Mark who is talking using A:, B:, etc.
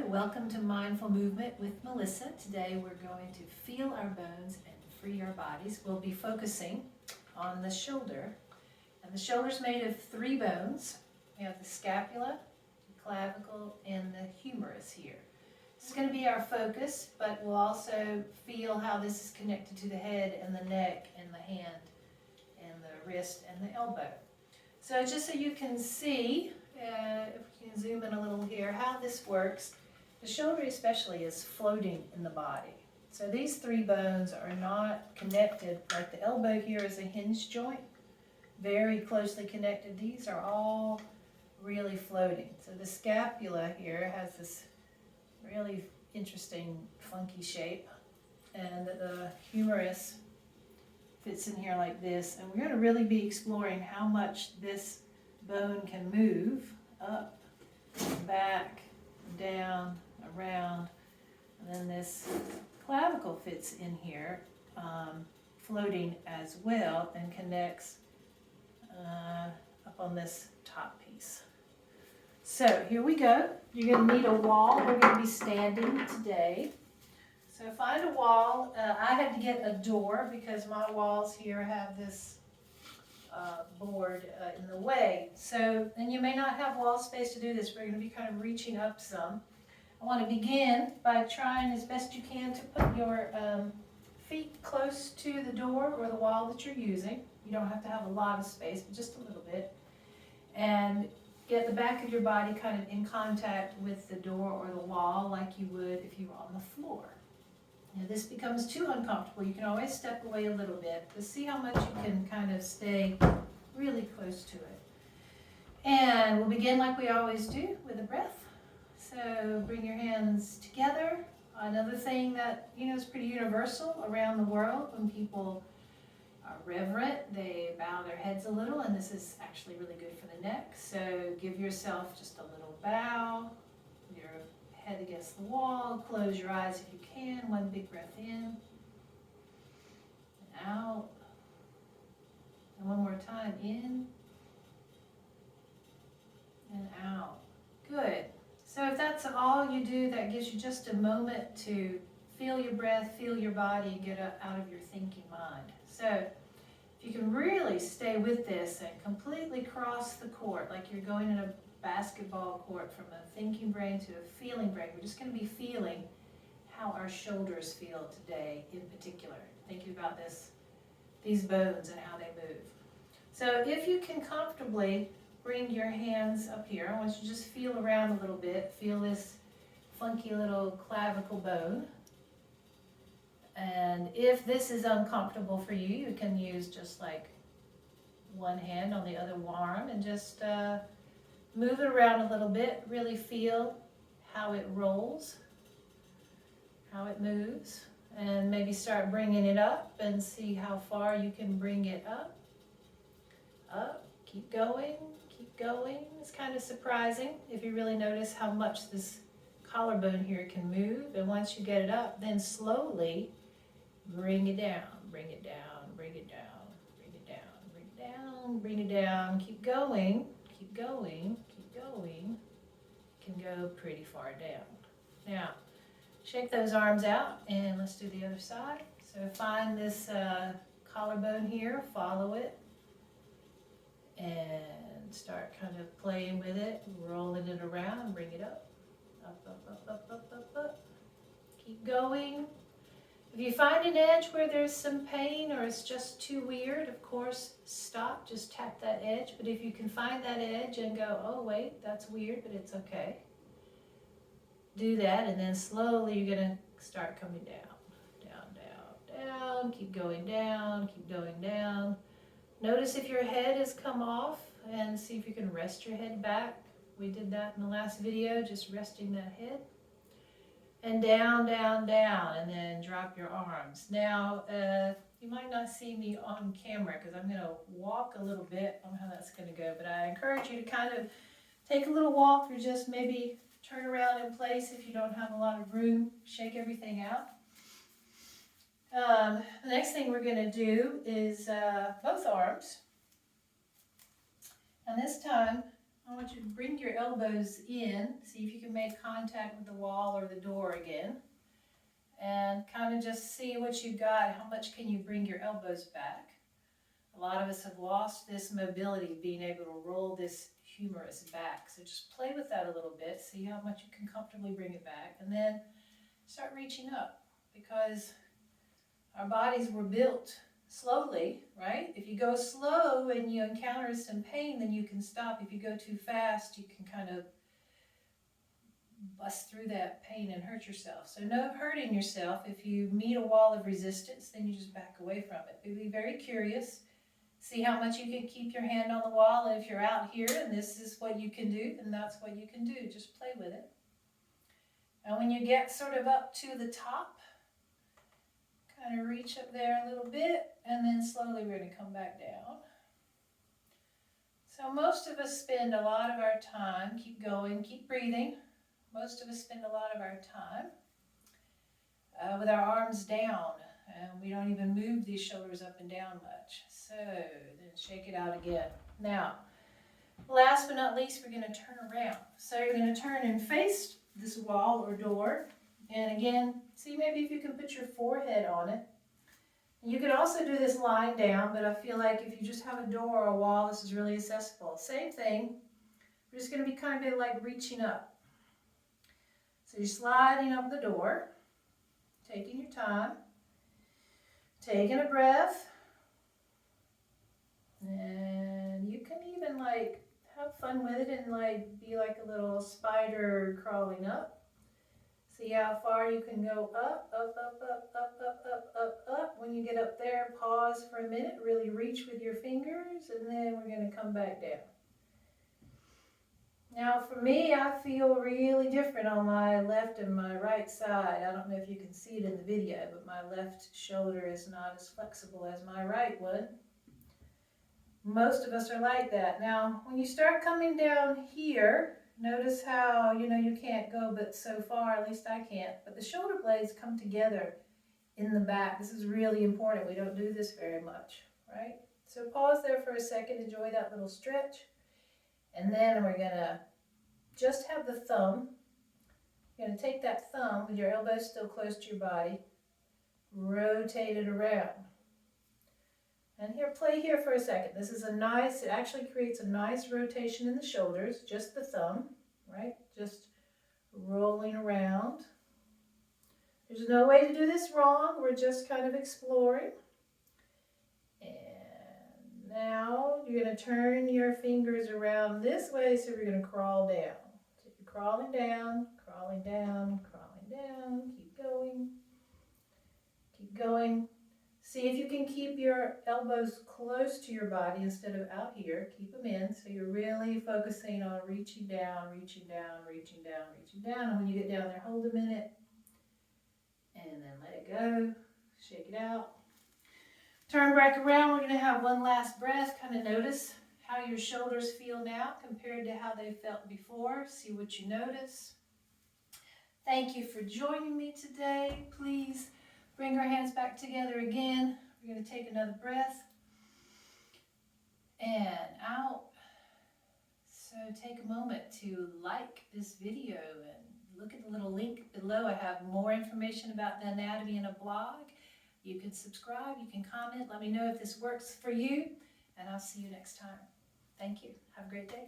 A: welcome to Mindful Movement with Melissa. Today we're going to feel our bones and free our bodies. We'll be focusing on the shoulder. And the shoulder's made of 3 bones. We have the scapula, the clavicle, and the humerus here. This is going to be our focus, but we'll also feel how this is connected to the head and the neck and the hand and the wrist and the elbow. So just so you can see, if we can zoom in a little here, how this works. The shoulder especially is floating in the body. So these 3 bones are not connected, like the elbow here is a hinge joint, very closely connected. These are all really floating. So the scapula here has this really interesting, funky shape, and the humerus fits in here like this. And we're going to really be exploring how much this bone can move up, back, down, around, and then this clavicle fits in here, floating as well, and connects up on this top piece. So here we go. You're going to need a wall. We're going to be standing today. So find a wall. I had to get a door because my walls here have this board in the way. So, and you may not have wall space to do this. We're going to be kind of reaching up some. I want to begin by trying as best you can to put your feet close to the door or the wall that you're using. You don't have to have a lot of space, but just a little bit. And get the back of your body kind of in contact with the door or the wall like you would if you were on the floor. If this becomes too uncomfortable, you can always step away a little bit to see how much you can kind of stay really close to it. And we'll begin like we always do with a breath. So bring your hands together. Another thing that is pretty universal around the world, when people are reverent, they bow their heads a little, and this is actually really good for the neck. So give yourself just a little bow. Your head against the wall. Close your eyes if you can. One big breath in and out. And one more time, in and out. Good. So if that's all you do, that gives you just a moment to feel your breath, feel your body, and get out of your thinking mind. So if you can really stay with this and completely cross the court, like you're going in a basketball court from a thinking brain to a feeling brain. We're just going to be feeling how our shoulders feel today in particular. Thinking about these bones and how they move. So if you can comfortably bring your hands up here, I want you to just feel around a little bit. Feel this funky little clavicle bone. And if this is uncomfortable for you, you can use just like one hand on the other arm and just move it around a little bit. Really feel how it rolls, how it moves, and maybe start bringing it up and see how far you can bring it up. Up, keep going, keep going. It's kind of surprising if you really notice how much this collarbone here can move. And once you get it up, then slowly bring it down, bring it down, bring it down, bring it down, bring it down, bring it down. Keep going, keep going, keep going. Can go pretty far down. Now, shake those arms out and let's do the other side. So find this collarbone here, follow it, and start kind of playing with it, rolling it around, bring it up, up, up, up, up, up, up, up. Keep going. If you find an edge where there's some pain or it's just too weird, of course, stop, just tap that edge. But if you can find that edge and go, oh wait, that's weird, but it's okay. Do that, and then slowly you're going to start coming down, down, down, down. Keep going down, keep going down. Notice if your head has come off and see if you can rest your head back. We did that in the last video, just resting that head. And down, down, down, and then drop your arms. Now, you might not see me on camera because I'm going to walk a little bit. I don't know how that's going to go, but I encourage you to kind of take a little walk or just maybe turn around in place if you don't have a lot of room. Shake everything out. The next thing we're going to do is both arms. And this time I want you to bring your elbows in, see if you can make contact with the wall or the door again, and kind of just see what you got. How much can you bring your elbows back? A lot of us have lost this mobility, being able to roll this humerus back. So just play with that a little bit, see how much you can comfortably bring it back, and then start reaching up, because our bodies were built slowly, right? If you go slow and you encounter some pain, then you can stop. If you go too fast, you can kind of bust through that pain and hurt yourself. So no hurting yourself. If you meet a wall of resistance, then you just back away from it. But be very curious. See how much you can keep your hand on the wall, and if you're out here and this is what you can do, then that's what you can do. Just play with it. And when you get sort of up to the top, kind of reach up there a little bit, and then slowly we're going to come back down. So most of us spend a lot of our time, keep going, keep breathing. Most of us spend a lot of our time with our arms down, and we don't even move these shoulders up and down much. So then shake it out again. Now, last but not least, we're going to turn around. So you're going to turn and face this wall or door. And again, see maybe if you can put your forehead on it. You can also do this lying down, but I feel like if you just have a door or a wall, this is really accessible. Same thing. We're just going to be kind of like reaching up. So you're sliding up the door, taking your time, taking a breath, and you can even like have fun with it and like be like a little spider crawling up. See how far you can go up, up, up, up, up, up, up, up, up. When you get up there, pause for a minute, really reach with your fingers, and then we're going to come back down. Now for me, I feel really different on my left and my right side. I don't know if you can see it in the video, but my left shoulder is not as flexible as my right one. Most of us are like that. Now, when you start coming down here, notice how, you can't go but so far, at least I can't, but the shoulder blades come together in the back. This is really important. We don't do this very much, right? So pause there for a second, enjoy that little stretch, and then we're gonna just have the thumb. You're gonna take that thumb with your elbow still close to your body, rotate it around. And here, play here for a second. This is it actually creates a nice rotation in the shoulders, just the thumb, right? Just rolling around. There's no way to do this wrong. We're just kind of exploring. And now you're going to turn your fingers around this way, so we're going to crawl down. So you're crawling down, crawling down, crawling down. Keep going. Keep going. See if you can keep your elbows close to your body instead of out here. Keep them in, so you're really focusing on reaching down, reaching down, reaching down, reaching down. And when you get down there, hold a minute, and then let it go. Shake it out. Turn back around. We're going to have one last breath. Kind of notice how your shoulders feel now compared to how they felt before. See what you notice. Thank you for joining me today. Please bring our hands back together again. We're going to take another breath and out. So take a moment to like this video and look at the little link below. I have more information about the anatomy in a blog. You can subscribe, you can comment, let me know if this works for you, and I'll see you next time. Thank you. Have a great day.